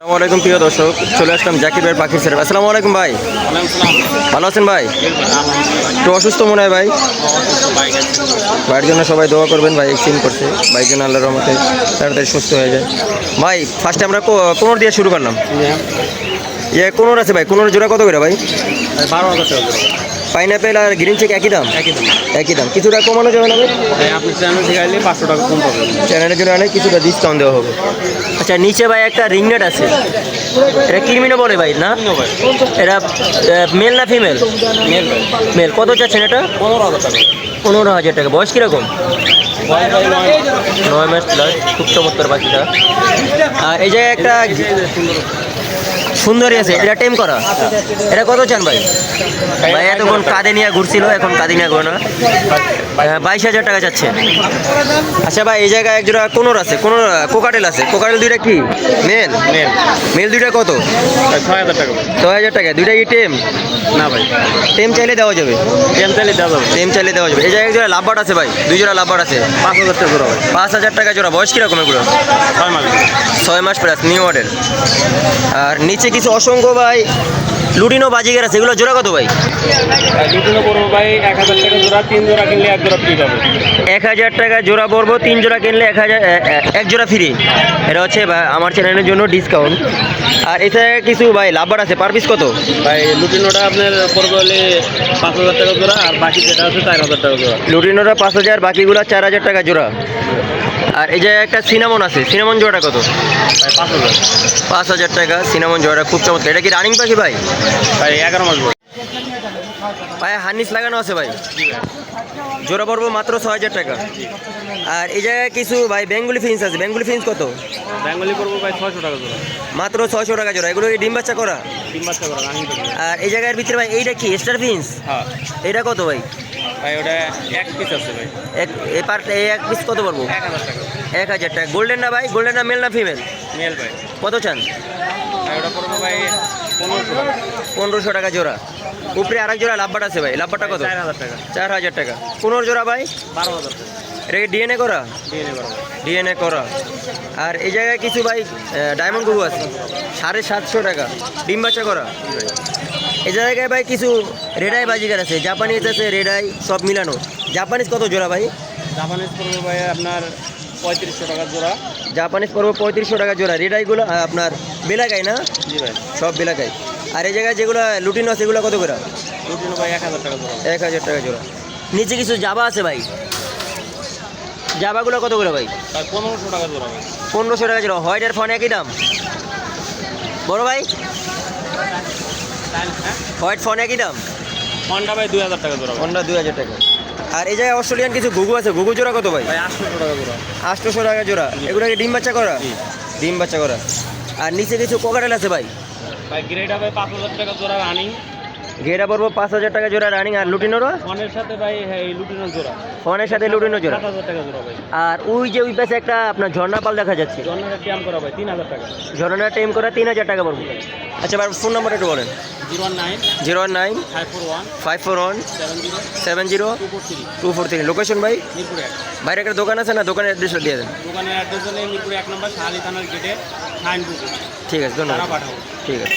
আসসালামু আলাইকুম প্রিয় দর্শক, চলে আসলাম জাকির ভাইয়ের পাখির সেট। আসসালামু আলাইকুম ভাই, ভালো আছেন ভাই? একটু অসুস্থ মনে হয় ভাই। ভাইয়ের জন্য সবাই দোয়া করবেন, ভাই এক্সিডেন্ট করছে, ভাইয়ের জন্য আল্লাহর রহমতে তাড়াতাড়ি সুস্থ হয়ে যায়। ভাই ফার্স্টে আমরা কোনোর দিয়ে শুরু করলাম। কোনোর আছে ভাই, কোনোর জোড়া কত করে ভাই? 12,000 টাকা। পাইনাপেল আর গ্রিন চেক একই দাম? একই দাম। একই দাম, কিছুটা কমানো যাবে না ভাই? আপনি চ্যানেল থেকে আইলে 500 টাকা কম পাবেন। চ্যানেলের জন্য অনেক কিছুটা ডিসকাউন্ট দেওয়া হবে। আচ্ছা, নিচে ভাই একটা রিংনেট আছে, এটা কিরমিনো বলে ভাই না? এটা মেল না ফিমেল? মেল ভাই। মেল। কত চাচ্ছেন এটা? 15,000 টাকা। 15,000 টাকা। বয়স কীরকম? বয়স ভাই 9 মাস প্লাস। খুব চমৎকার পাখিটা। আর এই জায়গায় একটা সুন্দরী আছে, এটা টেম করা। এটা কত চান ভাই? ভাই এতক্ষণ কাঁধে নিয়ে ঘুরছিল, এখন কাঁধে নিয়ে ঘোরে না। 22,000 টাকা যাচ্ছে। আচ্ছা ভাই, এই জায়গায় এক জোড়া কোনোর আছে, কোনো কোকাটেল আছে। কোকাটেল দুইটা কি মেল? মেল। মেল দুইটা কত? 6,000 টাকা। 6,000 টাকা। দুইটা কি টেম? না ভাই, টেম চাইলে দেওয়া যাবে? টেম চাইলে দেওয়া যাবে। টেম চাইলে দেওয়া যাবে। এই জায়গায় এক জোড়া লাভবার্ড আছে ভাই, দুই জোড়া লাভবার্ড আছে। 5,000 টাকা জোড়া ভাই। 5,000 টাকা জোড়া। বয়স কীরকম এগুলো? 6 মাস। 6 মাস প্লাস, নিউ মডেল। আর নিচে কিছু অসংখ্য ভাই লুটিনো বাজিগার আছে, এগুলো জোড়া কত ভাই? দুটো পড়বো ভাই 1,000 টাকা জোড়া। 3 জোড়া কিনলে 1 জোড়া ফ্রি পাবে। 1,000 টাকা জোড়া পড়বো, 3 জোড়া কিনলে 1 জোড়া ফ্রি। এটা হচ্ছে আমার চ্যানেলের জন্য ডিসকাউন্ট। আর এছাড়া কিছু ভাই লাভবার আছে, পার পিস কত ভাই লুটিনোটা আপনার পড়বে হলে 5,000 টাকা জোড়া, আর বাকি যেটা আছে 4,000 টাকা জোড়া। লুটিনোটা 5,000, বাকিগুলো 4,000 টাকা জোড়া। আর এই জায়গায় একটা সিনামন আছে, সিনামন জোড়াটা কত? ভাই 5,000। 5,000 টাকা সিনামন জোড়াটা, খুব চমৎকার। এটা কি রানিং পাখি ভাই? ভাই 11 মাস বয়স। ভাই হার্নিস লাগানো আছে ভাই, জোড়া পড়বো মাত্র 6,000 টাকা। আর এই জায়গায় কিছু ভাই বেঙ্গলি ফিন্স আছে, বেঙ্গলি ফিন্স কত? বেঙ্গলি পড়বো ভাই 600 টাকা জোড়া। মাত্র 600 টাকা জোড়া। এগুলো কি ডিম বাচ্চা করা? 3 বাচ্চা করা রানিং থেকে। আর এই জায়গার ভিতরে ভাই এইটা কি স্টার ফিন্স? হ্যাঁ এটা কত ভাই? ভাই ওটা এক পিস আছে ভাই। এক পিস কত পড়বো? 1,000 টাকা। 1,000 টাকা। গোল্ডেন না ভাই? গোল্ডেন না মেল না ফিমেল? মেল ভাই। কত চান? ভাই ওটা পড়বো ভাই 1500 টাকা। 1500 টাকা জোড়া। উপরে আরেক জোড়া লাভবাট আছে ভাই, লাভবাটটা কত? 4,000 টাকা। 4,000 টাকা। 15 জোড়া ভাই? 12,000 টাকা। এটা কি ডিএনএ করা? ডিএনএ করা ভাই। ডিএনএ করা। আর এই জায়গায় কিছু ভাই ডায়মন্ড গুরু আছে, 750 টাকা, ডিম বাচ্চা করা। এই জায়গায় ভাই কিছু রেডাই বাজিকার আছে, জাপানিজ আছে, রেডাই সব মিলানো। জাপানিজ কত জোড়া ভাই? জাপানিজ পড়বো ভাই আপনার 3500 টাকা জোড়া। জাপানিজ পড়বো 3500 টাকা জোড়া। রেডাইগুলো আপনার বেলাকাই না? জি ভাই। সব বেলাকাই। আর এই জায়গায় যেগুলো লুটিনো আছে এগুলো কত করে? লুটিনো ভাই 1,000 টাকা জোড়া। 1,000 টাকা জোড়া। নিচে কিছু জাবা আছে ভাই, জাবাগুলো কত করে ভাই? ভাই 1500 টাকা জোড়া ভাই। 1500 টাকা জোড়া। হোয়াইট আর ফন একই দাম বড় ভাই? হোয়াইট ফন একই দাম? ফন্ডা ভাই 2,000 টাকা জোড়া ভাই। ফোনটা 2,000 টাকা। আর এই জায়গায় অস্ট্রেলিয়ান কিছু ঘুঘু আছে, ঘুঘু জোড়া কত ভাই? ভাই 800 টাকা জোড়া। 800 টাকা জোড়া। এগুলো কি ডিম বাচ্চা করা? জি। ডিম বাচ্চা করা। আর নিচে কিছু কোকাটেল আছে ভাই, ভাই গ্রেডা ভাই 5,000 টাকা জোড়া রানিং। ঘেরা পড়বো 5,000 টাকা জোড়া রানিং। আর লুটিনোরা? ফোনের সাথে ভাই এই লুটিনো জোড়া ফোনের সাথে লুটিনো জোড়া। 7,000 টাকা জোড়া ভাই। আর ওই যে ওই পাশে একটা আপনার ঝর্ণা পাল দেখা যাচ্ছে, জন্মের ট্যাম করা ভাই 3,000 টাকা। ঝর্ণা টাইম করা 3,000 টাকা পড়বো। আচ্ছা ভাই ফোন নাম্বারটা একটু বলেন। 019 019 541 541 70 70 243 243। লোকেশন ভাই? মিরপুর 1। বাইরে একটা দোকান আছে না, দোকানের অ্যাড্রেসটা দিয়ে দেন। দোকানের অ্যাড্রেস হলে মিরপুর 1 নম্বর শাহালি থানার গেটে সাইন বুক। ঠিক আছে, ধন্যবাদ। তারা পাঠাবো। ঠিক আছে।